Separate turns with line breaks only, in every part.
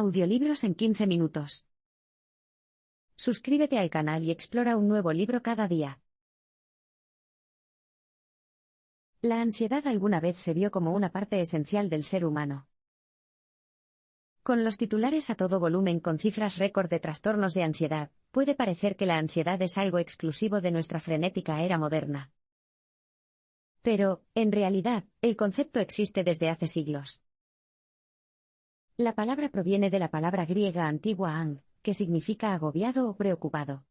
Audiolibros en 15 minutos. Suscríbete al canal y explora un nuevo libro cada día. La ansiedad alguna vez se vio como una parte esencial del ser humano. Con los titulares a todo volumen con cifras récord de trastornos de ansiedad, puede parecer que la ansiedad es algo exclusivo de nuestra frenética era moderna. Pero, en realidad, el concepto existe desde hace siglos. La palabra proviene de la palabra griega antigua ang, que significa agobiado o preocupado.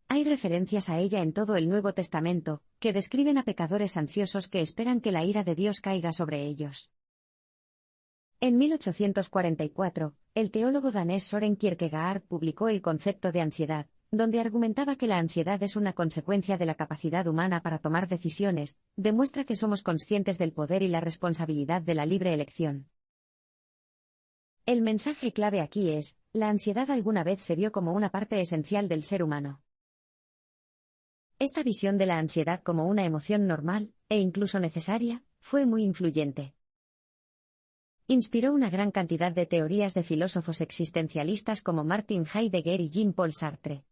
Hay referencias a ella en todo el Nuevo Testamento, que describen a pecadores ansiosos que esperan que la ira de Dios caiga sobre ellos. En 1844, el teólogo danés Søren Kierkegaard publicó el concepto de ansiedad, donde argumentaba que la ansiedad es una consecuencia de la capacidad humana para tomar decisiones, demuestra que somos conscientes del poder y la responsabilidad de la libre elección. El mensaje clave aquí es, la ansiedad alguna vez se vio como una parte esencial del ser humano. Esta visión de la ansiedad como una emoción normal, e incluso necesaria, fue muy influyente. Inspiró una gran cantidad de teorías de filósofos existencialistas como Martin Heidegger y Jean-Paul Sartre.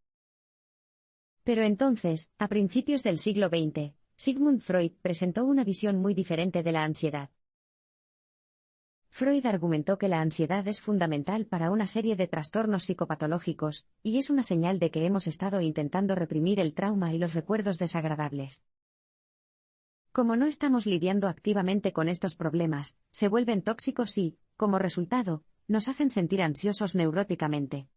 Pero entonces, a principios del siglo XX, Sigmund Freud presentó una visión muy diferente de la ansiedad. Freud argumentó que la ansiedad es fundamental para una serie de trastornos psicopatológicos, y es una señal de que hemos estado intentando reprimir el trauma y los recuerdos desagradables. Como no estamos lidiando activamente con estos problemas, se vuelven tóxicos y, como resultado, nos hacen sentir ansiosos neuróticamente.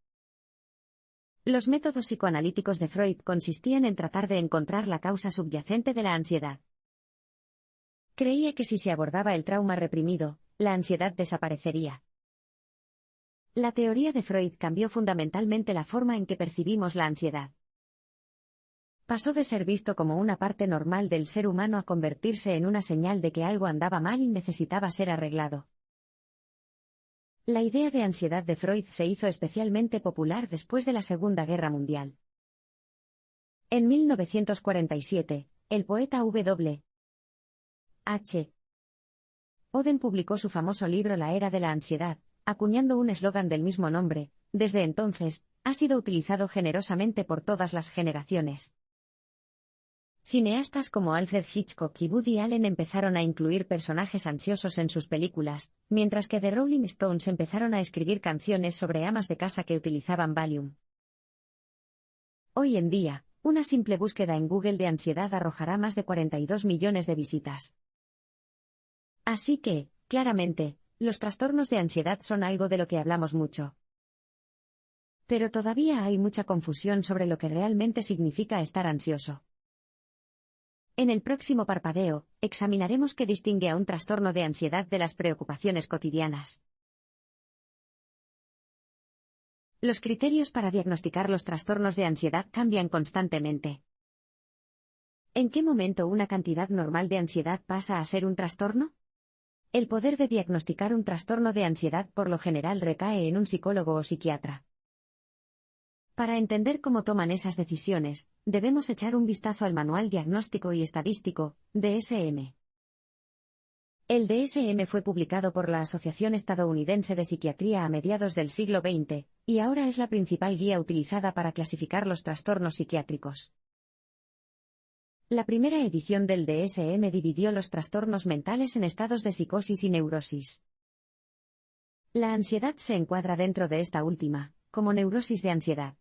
Los métodos psicoanalíticos de Freud consistían en tratar de encontrar la causa subyacente de la ansiedad. Creía que si se abordaba el trauma reprimido, la ansiedad desaparecería. La teoría de Freud cambió fundamentalmente la forma en que percibimos la ansiedad. Pasó de ser visto como una parte normal del ser humano a convertirse en una señal de que algo andaba mal y necesitaba ser arreglado. La idea de ansiedad de Freud se hizo especialmente popular después de la Segunda Guerra Mundial. En 1947, el poeta W. H. Auden publicó su famoso libro La Era de la Ansiedad, acuñando un eslogan del mismo nombre. Desde entonces, ha sido utilizado generosamente por todas las generaciones. Cineastas como Alfred Hitchcock y Woody Allen empezaron a incluir personajes ansiosos en sus películas, mientras que The Rolling Stones empezaron a escribir canciones sobre amas de casa que utilizaban Valium. Hoy en día, una simple búsqueda en Google de ansiedad arrojará más de 42 millones de visitas. Así que, claramente, los trastornos de ansiedad son algo de lo que hablamos mucho. Pero todavía hay mucha confusión sobre lo que realmente significa estar ansioso. En el próximo parpadeo, examinaremos qué distingue a un trastorno de ansiedad de las preocupaciones cotidianas. Los criterios para diagnosticar los trastornos de ansiedad cambian constantemente. ¿En qué momento una cantidad normal de ansiedad pasa a ser un trastorno? El poder de diagnosticar un trastorno de ansiedad por lo general recae en un psicólogo o psiquiatra. Para entender cómo toman esas decisiones, debemos echar un vistazo al Manual Diagnóstico y Estadístico, DSM. El DSM fue publicado por la Asociación Estadounidense de Psiquiatría a mediados del siglo XX, y ahora es la principal guía utilizada para clasificar los trastornos psiquiátricos. La primera edición del DSM dividió los trastornos mentales en estados de psicosis y neurosis. La ansiedad se encuadra dentro de esta última, como neurosis de ansiedad.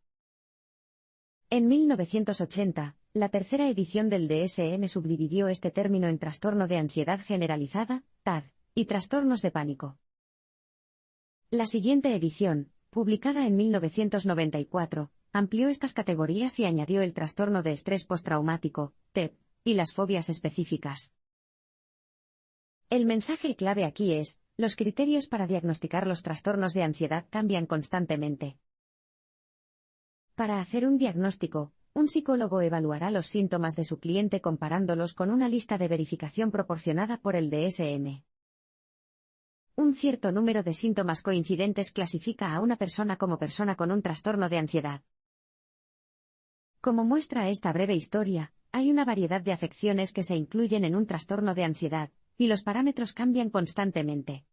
En 1980, la tercera edición del DSM subdividió este término en trastorno de ansiedad generalizada, TAG, y trastornos de pánico. La siguiente edición, publicada en 1994, amplió estas categorías y añadió el trastorno de estrés postraumático, TEP, y las fobias específicas. El mensaje clave aquí es, los criterios para diagnosticar los trastornos de ansiedad cambian constantemente. Para hacer un diagnóstico, un psicólogo evaluará los síntomas de su cliente comparándolos con una lista de verificación proporcionada por el DSM. Un cierto número de síntomas coincidentes clasifica a una persona como persona con un trastorno de ansiedad. Como muestra esta breve historia, hay una variedad de afecciones que se incluyen en un trastorno de ansiedad, y los parámetros cambian constantemente.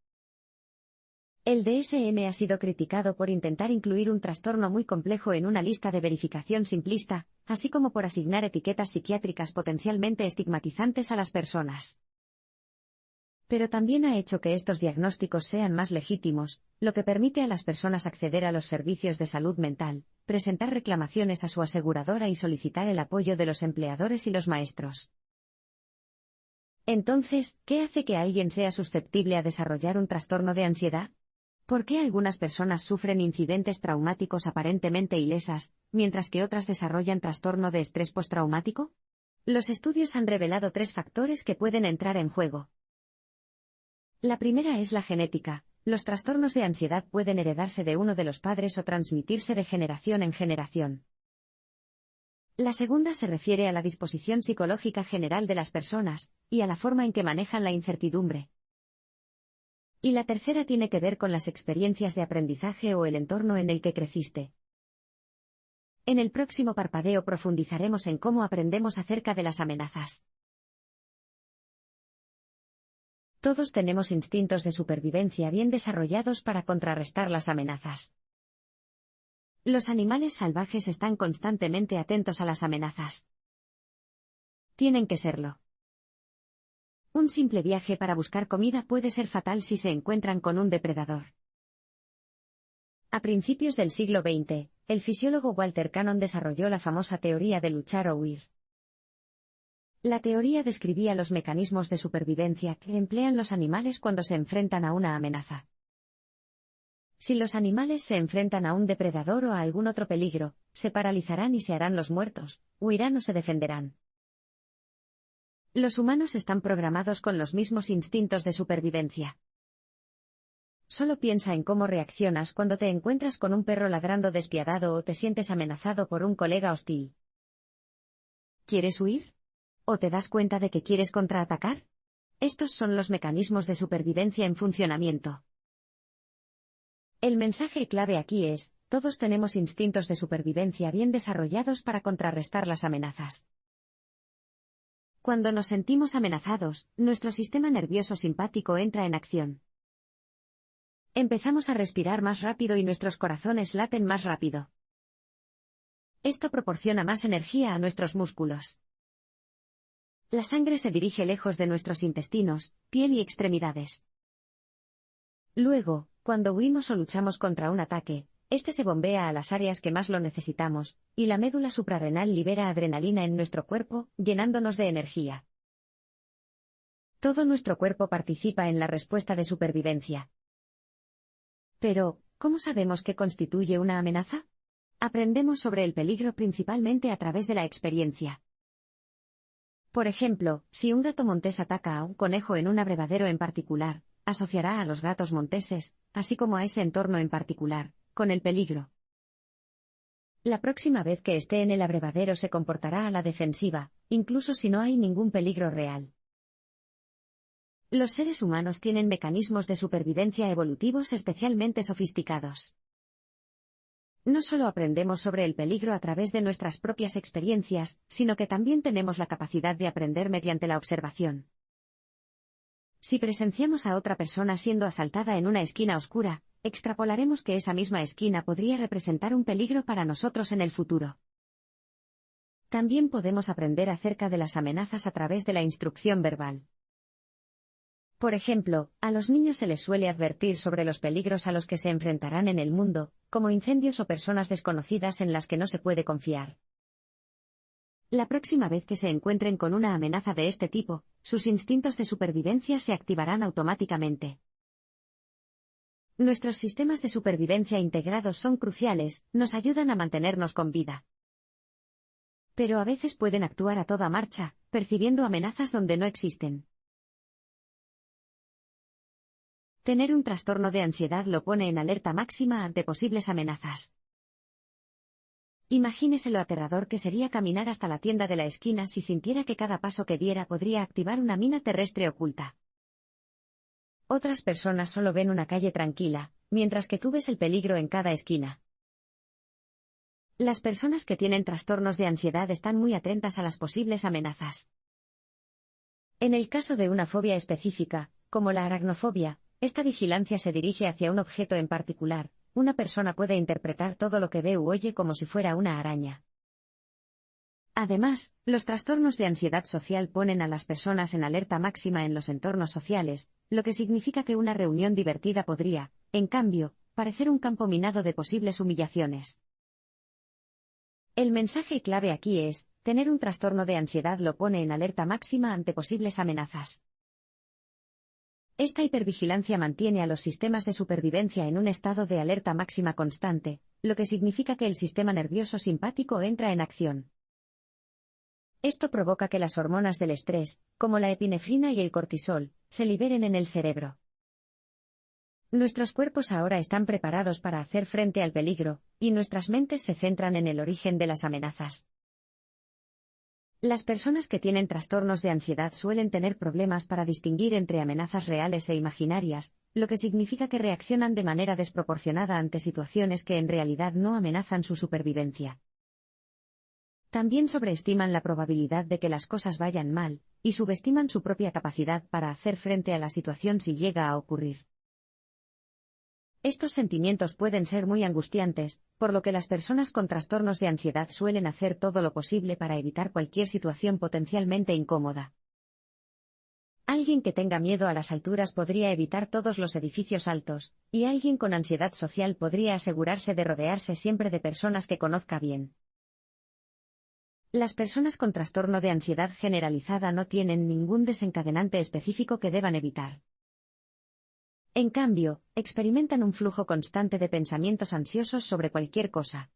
El DSM ha sido criticado por intentar incluir un trastorno muy complejo en una lista de verificación simplista, así como por asignar etiquetas psiquiátricas potencialmente estigmatizantes a las personas. Pero también ha hecho que estos diagnósticos sean más legítimos, lo que permite a las personas acceder a los servicios de salud mental, presentar reclamaciones a su aseguradora y solicitar el apoyo de los empleadores y los maestros. Entonces, ¿qué hace que alguien sea susceptible a desarrollar un trastorno de ansiedad? ¿Por qué algunas personas sufren incidentes traumáticos aparentemente ilesas, mientras que otras desarrollan trastorno de estrés postraumático? Los estudios han revelado 3 factores que pueden entrar en juego. La primera es la genética. Los trastornos de ansiedad pueden heredarse de uno de los padres o transmitirse de generación en generación. La segunda se refiere a la disposición psicológica general de las personas, y a la forma en que manejan la incertidumbre. Y la tercera tiene que ver con las experiencias de aprendizaje o el entorno en el que creciste. En el próximo parpadeo profundizaremos en cómo aprendemos acerca de las amenazas. Todos tenemos instintos de supervivencia bien desarrollados para contrarrestar las amenazas. Los animales salvajes están constantemente atentos a las amenazas. Tienen que serlo. Un simple viaje para buscar comida puede ser fatal si se encuentran con un depredador. A principios del siglo XX, el fisiólogo Walter Cannon desarrolló la famosa teoría de luchar o huir. La teoría describía los mecanismos de supervivencia que emplean los animales cuando se enfrentan a una amenaza. Si los animales se enfrentan a un depredador o a algún otro peligro, se paralizarán y se harán los muertos, huirán o se defenderán. Los humanos están programados con los mismos instintos de supervivencia. Solo piensa en cómo reaccionas cuando te encuentras con un perro ladrando despiadado o te sientes amenazado por un colega hostil. ¿Quieres huir? ¿O te das cuenta de que quieres contraatacar? Estos son los mecanismos de supervivencia en funcionamiento. El mensaje clave aquí es, todos tenemos instintos de supervivencia bien desarrollados para contrarrestar las amenazas. Cuando nos sentimos amenazados, nuestro sistema nervioso simpático entra en acción. Empezamos a respirar más rápido y nuestros corazones laten más rápido. Esto proporciona más energía a nuestros músculos. La sangre se dirige lejos de nuestros intestinos, piel y extremidades. Luego, cuando huimos o luchamos contra un ataque, este se bombea a las áreas que más lo necesitamos, y la médula suprarrenal libera adrenalina en nuestro cuerpo, llenándonos de energía. Todo nuestro cuerpo participa en la respuesta de supervivencia. Pero, ¿cómo sabemos qué constituye una amenaza? Aprendemos sobre el peligro principalmente a través de la experiencia. Por ejemplo, si un gato montés ataca a un conejo en un abrevadero en particular, asociará a los gatos monteses, así como a ese entorno en particular, con el peligro. La próxima vez que esté en el abrevadero se comportará a la defensiva, incluso si no hay ningún peligro real. Los seres humanos tienen mecanismos de supervivencia evolutivos especialmente sofisticados. No solo aprendemos sobre el peligro a través de nuestras propias experiencias, sino que también tenemos la capacidad de aprender mediante la observación. Si presenciamos a otra persona siendo asaltada en una esquina oscura, extrapolaremos que esa misma esquina podría representar un peligro para nosotros en el futuro. También podemos aprender acerca de las amenazas a través de la instrucción verbal. Por ejemplo, a los niños se les suele advertir sobre los peligros a los que se enfrentarán en el mundo, como incendios o personas desconocidas en las que no se puede confiar. La próxima vez que se encuentren con una amenaza de este tipo, sus instintos de supervivencia se activarán automáticamente. Nuestros sistemas de supervivencia integrados son cruciales, nos ayudan a mantenernos con vida. Pero a veces pueden actuar a toda marcha, percibiendo amenazas donde no existen. Tener un trastorno de ansiedad lo pone en alerta máxima ante posibles amenazas. Imagínese lo aterrador que sería caminar hasta la tienda de la esquina si sintiera que cada paso que diera podría activar una mina terrestre oculta. Otras personas solo ven una calle tranquila, mientras que tú ves el peligro en cada esquina. Las personas que tienen trastornos de ansiedad están muy atentas a las posibles amenazas. En el caso de una fobia específica, como la aracnofobia, esta vigilancia se dirige hacia un objeto en particular. Una persona puede interpretar todo lo que ve u oye como si fuera una araña. Además, los trastornos de ansiedad social ponen a las personas en alerta máxima en los entornos sociales, lo que significa que una reunión divertida podría, en cambio, parecer un campo minado de posibles humillaciones. El mensaje clave aquí es, tener un trastorno de ansiedad lo pone en alerta máxima ante posibles amenazas. Esta hipervigilancia mantiene a los sistemas de supervivencia en un estado de alerta máxima constante, lo que significa que el sistema nervioso simpático entra en acción. Esto provoca que las hormonas del estrés, como la epinefrina y el cortisol, se liberen en el cerebro. Nuestros cuerpos ahora están preparados para hacer frente al peligro, y nuestras mentes se centran en el origen de las amenazas. Las personas que tienen trastornos de ansiedad suelen tener problemas para distinguir entre amenazas reales e imaginarias, lo que significa que reaccionan de manera desproporcionada ante situaciones que en realidad no amenazan su supervivencia. También sobreestiman la probabilidad de que las cosas vayan mal, y subestiman su propia capacidad para hacer frente a la situación si llega a ocurrir. Estos sentimientos pueden ser muy angustiantes, por lo que las personas con trastornos de ansiedad suelen hacer todo lo posible para evitar cualquier situación potencialmente incómoda. Alguien que tenga miedo a las alturas podría evitar todos los edificios altos, y alguien con ansiedad social podría asegurarse de rodearse siempre de personas que conozca bien. Las personas con trastorno de ansiedad generalizada no tienen ningún desencadenante específico que deban evitar. En cambio, experimentan un flujo constante de pensamientos ansiosos sobre cualquier cosa.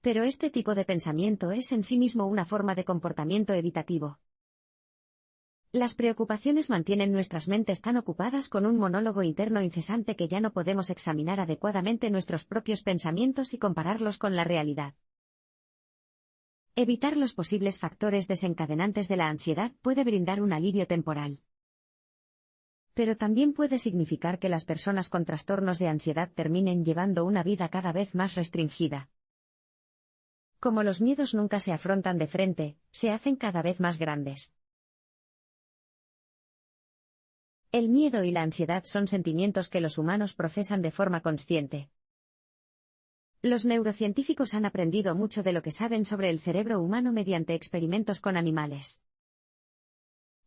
Pero este tipo de pensamiento es en sí mismo una forma de comportamiento evitativo. Las preocupaciones mantienen nuestras mentes tan ocupadas con un monólogo interno incesante que ya no podemos examinar adecuadamente nuestros propios pensamientos y compararlos con la realidad. Evitar los posibles factores desencadenantes de la ansiedad puede brindar un alivio temporal. Pero también puede significar que las personas con trastornos de ansiedad terminen llevando una vida cada vez más restringida. Como los miedos nunca se afrontan de frente, se hacen cada vez más grandes. El miedo y la ansiedad son sentimientos que los humanos procesan de forma consciente. Los neurocientíficos han aprendido mucho de lo que saben sobre el cerebro humano mediante experimentos con animales.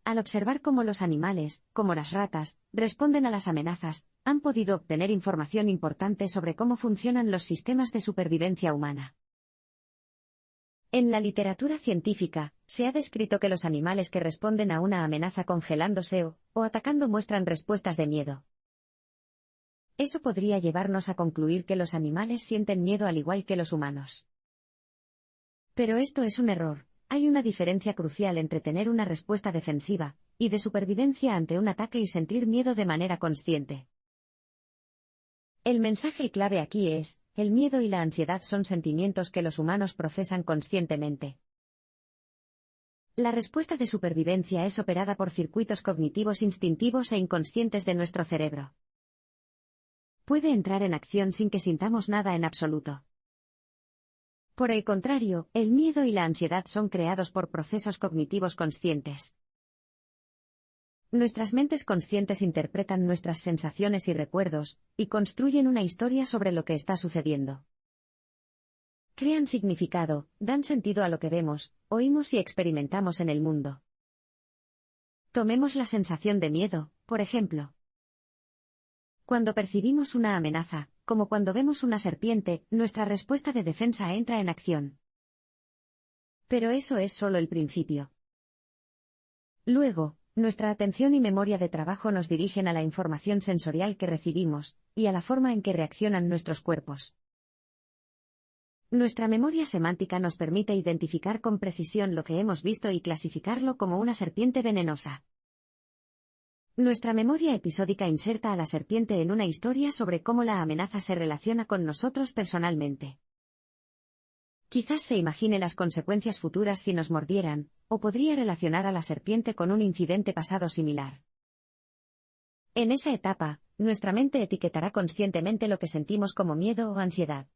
Al observar cómo los animales, como las ratas, responden a las amenazas, han podido obtener información importante sobre cómo funcionan los sistemas de supervivencia humana. En la literatura científica, se ha descrito que los animales que responden a una amenaza congelándose o atacando muestran respuestas de miedo. Eso podría llevarnos a concluir que los animales sienten miedo al igual que los humanos. Pero esto es un error. Hay una diferencia crucial entre tener una respuesta defensiva y de supervivencia ante un ataque y sentir miedo de manera consciente. El mensaje clave aquí es, el miedo y la ansiedad son sentimientos que los humanos procesan conscientemente. La respuesta de supervivencia es operada por circuitos cognitivos instintivos e inconscientes de nuestro cerebro. Puede entrar en acción sin que sintamos nada en absoluto. Por el contrario, el miedo y la ansiedad son creados por procesos cognitivos conscientes. Nuestras mentes conscientes interpretan nuestras sensaciones y recuerdos, y construyen una historia sobre lo que está sucediendo. Crean significado, dan sentido a lo que vemos, oímos y experimentamos en el mundo. Tomemos la sensación de miedo, por ejemplo. Cuando percibimos una amenaza, como cuando vemos una serpiente, nuestra respuesta de defensa entra en acción. Pero eso es solo el principio. Luego, nuestra atención y memoria de trabajo nos dirigen a la información sensorial que recibimos, y a la forma en que reaccionan nuestros cuerpos. Nuestra memoria semántica nos permite identificar con precisión lo que hemos visto y clasificarlo como una serpiente venenosa. Nuestra memoria episódica inserta a la serpiente en una historia sobre cómo la amenaza se relaciona con nosotros personalmente. Quizás se imagine las consecuencias futuras si nos mordieran, o podría relacionar a la serpiente con un incidente pasado similar. En esa etapa, nuestra mente etiquetará conscientemente lo que sentimos como miedo o ansiedad.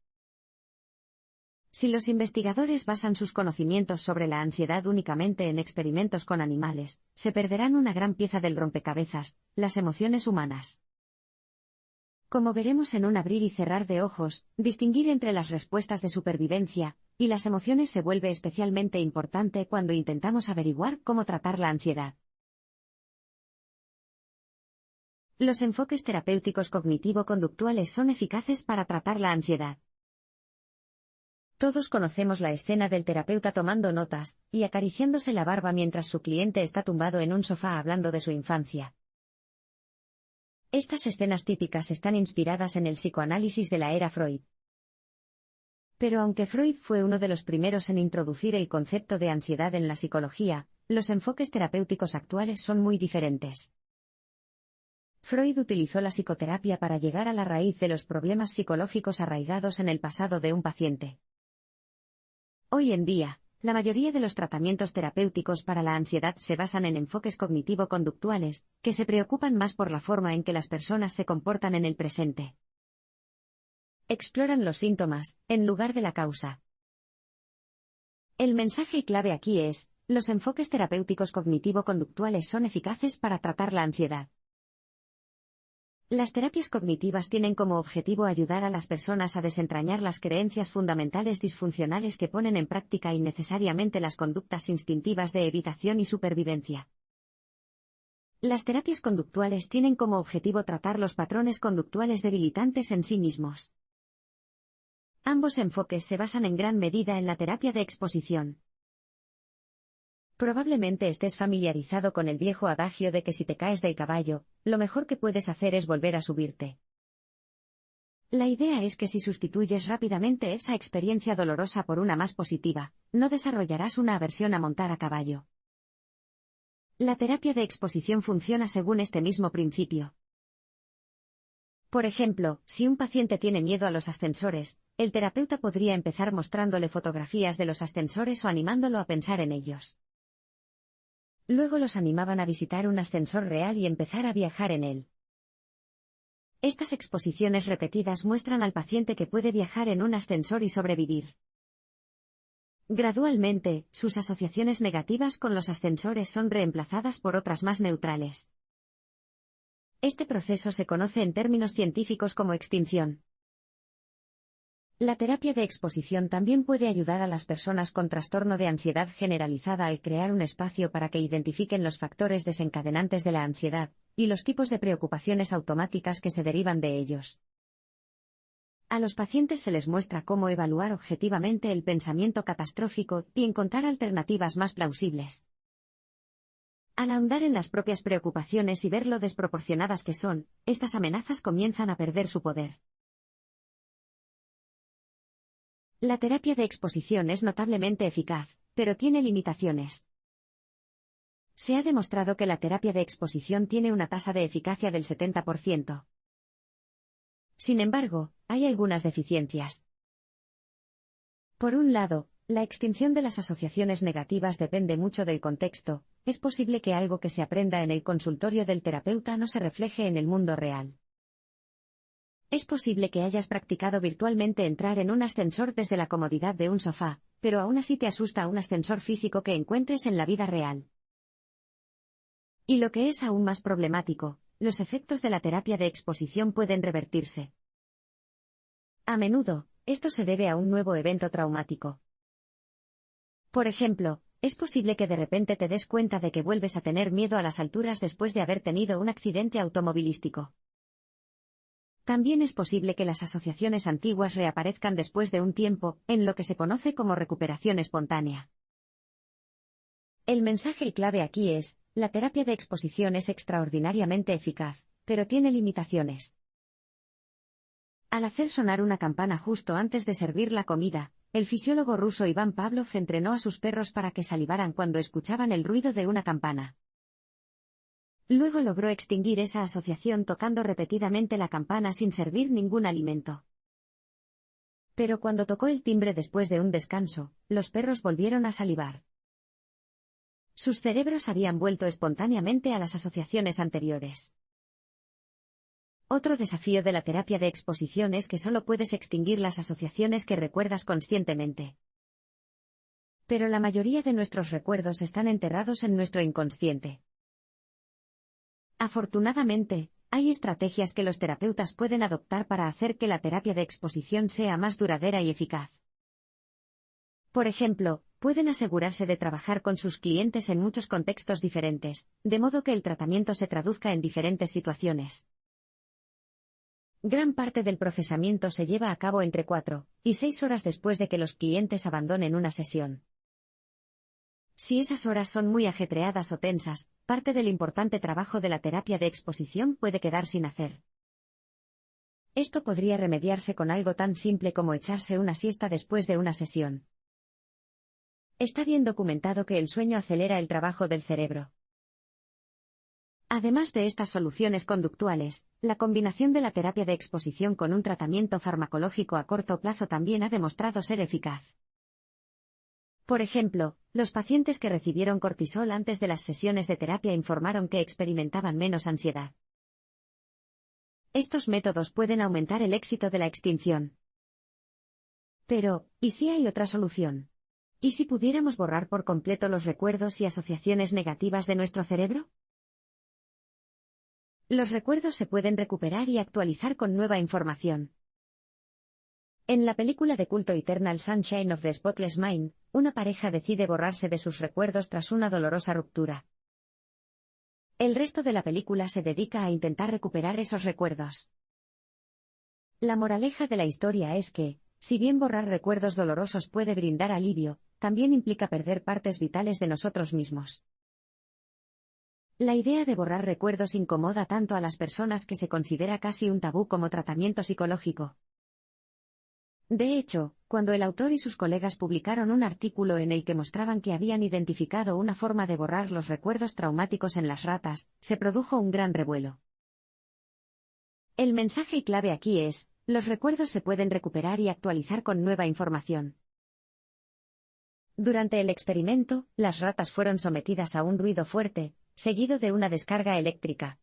Si los investigadores basan sus conocimientos sobre la ansiedad únicamente en experimentos con animales, se perderán una gran pieza del rompecabezas, las emociones humanas. Como veremos en un abrir y cerrar de ojos, distinguir entre las respuestas de supervivencia y las emociones se vuelve especialmente importante cuando intentamos averiguar cómo tratar la ansiedad. Los enfoques terapéuticos cognitivo-conductuales son eficaces para tratar la ansiedad. Todos conocemos la escena del terapeuta tomando notas y acariciándose la barba mientras su cliente está tumbado en un sofá hablando de su infancia. Estas escenas típicas están inspiradas en el psicoanálisis de la era Freud. Pero aunque Freud fue uno de los primeros en introducir el concepto de ansiedad en la psicología, los enfoques terapéuticos actuales son muy diferentes. Freud utilizó la psicoterapia para llegar a la raíz de los problemas psicológicos arraigados en el pasado de un paciente. Hoy en día, la mayoría de los tratamientos terapéuticos para la ansiedad se basan en enfoques cognitivo-conductuales, que se preocupan más por la forma en que las personas se comportan en el presente. Exploran los síntomas, en lugar de la causa. El mensaje clave aquí es, los enfoques terapéuticos cognitivo-conductuales son eficaces para tratar la ansiedad. Las terapias cognitivas tienen como objetivo ayudar a las personas a desentrañar las creencias fundamentales disfuncionales que ponen en práctica innecesariamente las conductas instintivas de evitación y supervivencia. Las terapias conductuales tienen como objetivo tratar los patrones conductuales debilitantes en sí mismos. Ambos enfoques se basan en gran medida en la terapia de exposición. Probablemente estés familiarizado con el viejo adagio de que si te caes del caballo, lo mejor que puedes hacer es volver a subirte. La idea es que si sustituyes rápidamente esa experiencia dolorosa por una más positiva, no desarrollarás una aversión a montar a caballo. La terapia de exposición funciona según este mismo principio. Por ejemplo, si un paciente tiene miedo a los ascensores, el terapeuta podría empezar mostrándole fotografías de los ascensores o animándolo a pensar en ellos. Luego los animaban a visitar un ascensor real y empezar a viajar en él. Estas exposiciones repetidas muestran al paciente que puede viajar en un ascensor y sobrevivir. Gradualmente, sus asociaciones negativas con los ascensores son reemplazadas por otras más neutrales. Este proceso se conoce en términos científicos como extinción. La terapia de exposición también puede ayudar a las personas con trastorno de ansiedad generalizada al crear un espacio para que identifiquen los factores desencadenantes de la ansiedad y los tipos de preocupaciones automáticas que se derivan de ellos. A los pacientes se les muestra cómo evaluar objetivamente el pensamiento catastrófico y encontrar alternativas más plausibles. Al ahondar en las propias preocupaciones y ver lo desproporcionadas que son, estas amenazas comienzan a perder su poder. La terapia de exposición es notablemente eficaz, pero tiene limitaciones. Se ha demostrado que la terapia de exposición tiene una tasa de eficacia del 70%. Sin embargo, hay algunas deficiencias. Por un lado, la extinción de las asociaciones negativas depende mucho del contexto. Es posible que algo que se aprenda en el consultorio del terapeuta no se refleje en el mundo real. Es posible que hayas practicado virtualmente entrar en un ascensor desde la comodidad de un sofá, pero aún así te asusta un ascensor físico que encuentres en la vida real. Y lo que es aún más problemático, los efectos de la terapia de exposición pueden revertirse. A menudo, esto se debe a un nuevo evento traumático. Por ejemplo, es posible que de repente te des cuenta de que vuelves a tener miedo a las alturas después de haber tenido un accidente automovilístico. También es posible que las asociaciones antiguas reaparezcan después de un tiempo, en lo que se conoce como recuperación espontánea. El mensaje clave aquí es, la terapia de exposición es extraordinariamente eficaz, pero tiene limitaciones. Al hacer sonar una campana justo antes de servir la comida, el fisiólogo ruso Iván Pavlov entrenó a sus perros para que salivaran cuando escuchaban el ruido de una campana. Luego logró extinguir esa asociación tocando repetidamente la campana sin servir ningún alimento. Pero cuando tocó el timbre después de un descanso, los perros volvieron a salivar. Sus cerebros habían vuelto espontáneamente a las asociaciones anteriores. Otro desafío de la terapia de exposición es que solo puedes extinguir las asociaciones que recuerdas conscientemente. Pero la mayoría de nuestros recuerdos están enterrados en nuestro inconsciente. Afortunadamente, hay estrategias que los terapeutas pueden adoptar para hacer que la terapia de exposición sea más duradera y eficaz. Por ejemplo, pueden asegurarse de trabajar con sus clientes en muchos contextos diferentes, de modo que el tratamiento se traduzca en diferentes situaciones. Gran parte del procesamiento se lleva a cabo entre 4 y 6 horas después de que los clientes abandonen una sesión. Si esas horas son muy ajetreadas o tensas, parte del importante trabajo de la terapia de exposición puede quedar sin hacer. Esto podría remediarse con algo tan simple como echarse una siesta después de una sesión. Está bien documentado que el sueño acelera el trabajo del cerebro. Además de estas soluciones conductuales, la combinación de la terapia de exposición con un tratamiento farmacológico a corto plazo también ha demostrado ser eficaz. Por ejemplo, los pacientes que recibieron cortisol antes de las sesiones de terapia informaron que experimentaban menos ansiedad. Estos métodos pueden aumentar el éxito de la extinción. Pero, ¿y si hay otra solución? ¿Y si pudiéramos borrar por completo los recuerdos y asociaciones negativas de nuestro cerebro? Los recuerdos se pueden recuperar y actualizar con nueva información. En la película de culto Eternal Sunshine of the Spotless Mind, una pareja decide borrarse de sus recuerdos tras una dolorosa ruptura. El resto de la película se dedica a intentar recuperar esos recuerdos. La moraleja de la historia es que, si bien borrar recuerdos dolorosos puede brindar alivio, también implica perder partes vitales de nosotros mismos. La idea de borrar recuerdos incomoda tanto a las personas que se considera casi un tabú como tratamiento psicológico. De hecho, cuando el autor y sus colegas publicaron un artículo en el que mostraban que habían identificado una forma de borrar los recuerdos traumáticos en las ratas, se produjo un gran revuelo. El mensaje clave aquí es: los recuerdos se pueden recuperar y actualizar con nueva información. Durante el experimento, las ratas fueron sometidas a un ruido fuerte, seguido de una descarga eléctrica.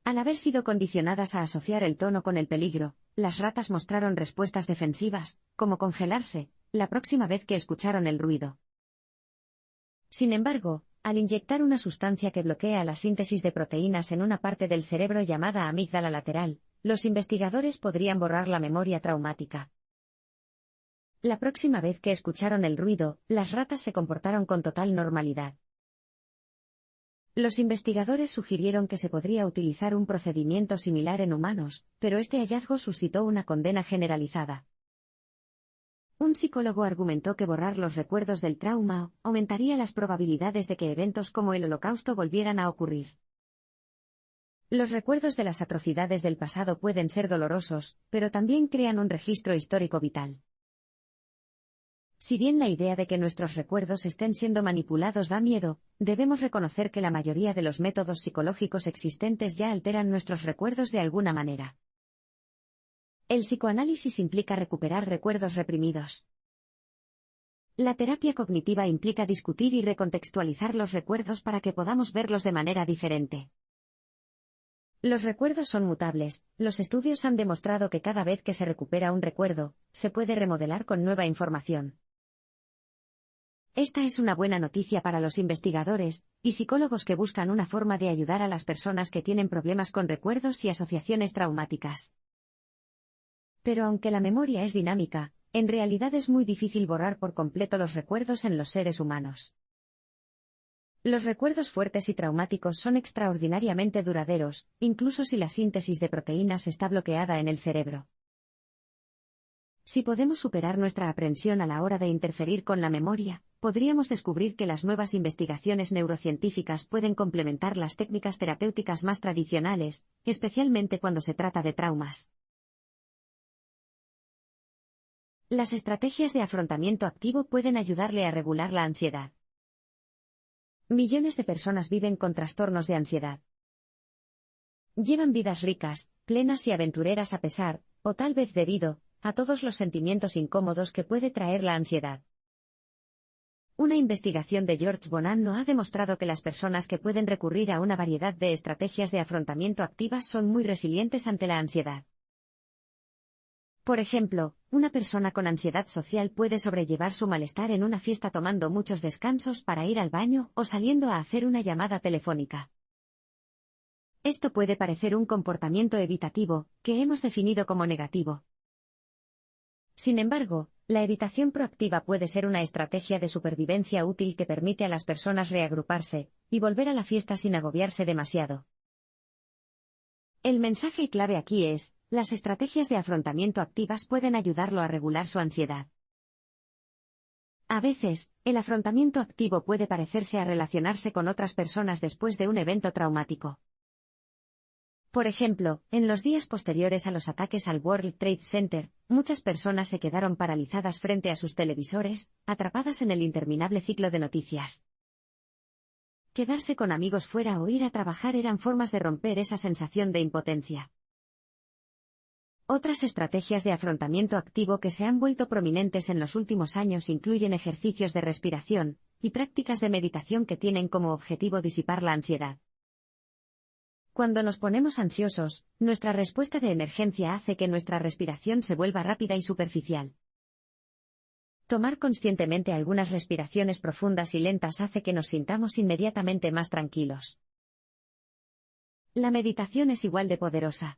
Al haber sido condicionadas a asociar el tono con el peligro, las ratas mostraron respuestas defensivas, como congelarse, la próxima vez que escucharon el ruido. Sin embargo, al inyectar una sustancia que bloquea la síntesis de proteínas en una parte del cerebro llamada amígdala lateral, los investigadores podrían borrar la memoria traumática. La próxima vez que escucharon el ruido, las ratas se comportaron con total normalidad. Los investigadores sugirieron que se podría utilizar un procedimiento similar en humanos, pero este hallazgo suscitó una condena generalizada. Un psicólogo argumentó que borrar los recuerdos del trauma aumentaría las probabilidades de que eventos como el Holocausto volvieran a ocurrir. Los recuerdos de las atrocidades del pasado pueden ser dolorosos, pero también crean un registro histórico vital. Si bien la idea de que nuestros recuerdos estén siendo manipulados da miedo, debemos reconocer que la mayoría de los métodos psicológicos existentes ya alteran nuestros recuerdos de alguna manera. El psicoanálisis implica recuperar recuerdos reprimidos. La terapia cognitiva implica discutir y recontextualizar los recuerdos para que podamos verlos de manera diferente. Los recuerdos son mutables. Los estudios han demostrado que cada vez que se recupera un recuerdo, se puede remodelar con nueva información. Esta es una buena noticia para los investigadores y psicólogos que buscan una forma de ayudar a las personas que tienen problemas con recuerdos y asociaciones traumáticas. Pero aunque la memoria es dinámica, en realidad es muy difícil borrar por completo los recuerdos en los seres humanos. Los recuerdos fuertes y traumáticos son extraordinariamente duraderos, incluso si la síntesis de proteínas está bloqueada en el cerebro. Si podemos superar nuestra aprensión a la hora de interferir con la memoria, podríamos descubrir que las nuevas investigaciones neurocientíficas pueden complementar las técnicas terapéuticas más tradicionales, especialmente cuando se trata de traumas. Las estrategias de afrontamiento activo pueden ayudarle a regular la ansiedad. Millones de personas viven con trastornos de ansiedad. Llevan vidas ricas, plenas y aventureras a pesar, o tal vez debido, a todos los sentimientos incómodos que puede traer la ansiedad. Una investigación de George Bonanno ha demostrado que las personas que pueden recurrir a una variedad de estrategias de afrontamiento activas son muy resilientes ante la ansiedad. Por ejemplo, una persona con ansiedad social puede sobrellevar su malestar en una fiesta tomando muchos descansos para ir al baño o saliendo a hacer una llamada telefónica. Esto puede parecer un comportamiento evitativo, que hemos definido como negativo. Sin embargo, la evitación proactiva puede ser una estrategia de supervivencia útil que permite a las personas reagruparse y volver a la fiesta sin agobiarse demasiado. El mensaje clave aquí es: las estrategias de afrontamiento activas pueden ayudarlo a regular su ansiedad. A veces, el afrontamiento activo puede parecerse a relacionarse con otras personas después de un evento traumático. Por ejemplo, en los días posteriores a los ataques al World Trade Center, muchas personas se quedaron paralizadas frente a sus televisores, atrapadas en el interminable ciclo de noticias. Quedarse con amigos fuera o ir a trabajar eran formas de romper esa sensación de impotencia. Otras estrategias de afrontamiento activo que se han vuelto prominentes en los últimos años incluyen ejercicios de respiración y prácticas de meditación que tienen como objetivo disipar la ansiedad. Cuando nos ponemos ansiosos, nuestra respuesta de emergencia hace que nuestra respiración se vuelva rápida y superficial. Tomar conscientemente algunas respiraciones profundas y lentas hace que nos sintamos inmediatamente más tranquilos. La meditación es igual de poderosa.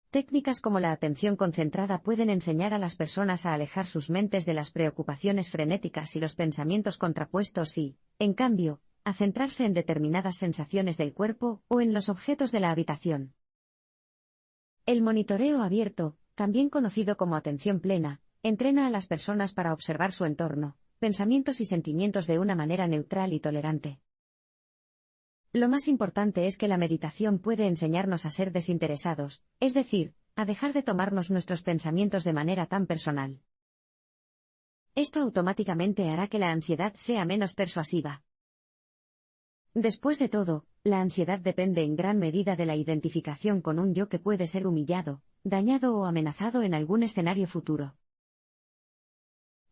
Técnicas como la atención concentrada pueden enseñar a las personas a alejar sus mentes de las preocupaciones frenéticas y los pensamientos contrapuestos y, en cambio, a centrarse en determinadas sensaciones del cuerpo o en los objetos de la habitación. El monitoreo abierto, también conocido como atención plena, entrena a las personas para observar su entorno, pensamientos y sentimientos de una manera neutral y tolerante. Lo más importante es que la meditación puede enseñarnos a ser desinteresados, es decir, a dejar de tomarnos nuestros pensamientos de manera tan personal. Esto automáticamente hará que la ansiedad sea menos persuasiva. Después de todo, la ansiedad depende en gran medida de la identificación con un yo que puede ser humillado, dañado o amenazado en algún escenario futuro.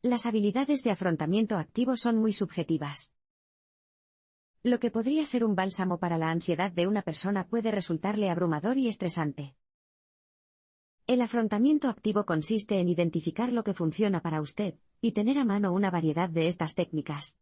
Las habilidades de afrontamiento activo son muy subjetivas. Lo que podría ser un bálsamo para la ansiedad de una persona puede resultarle abrumador y estresante. El afrontamiento activo consiste en identificar lo que funciona para usted y tener a mano una variedad de estas técnicas.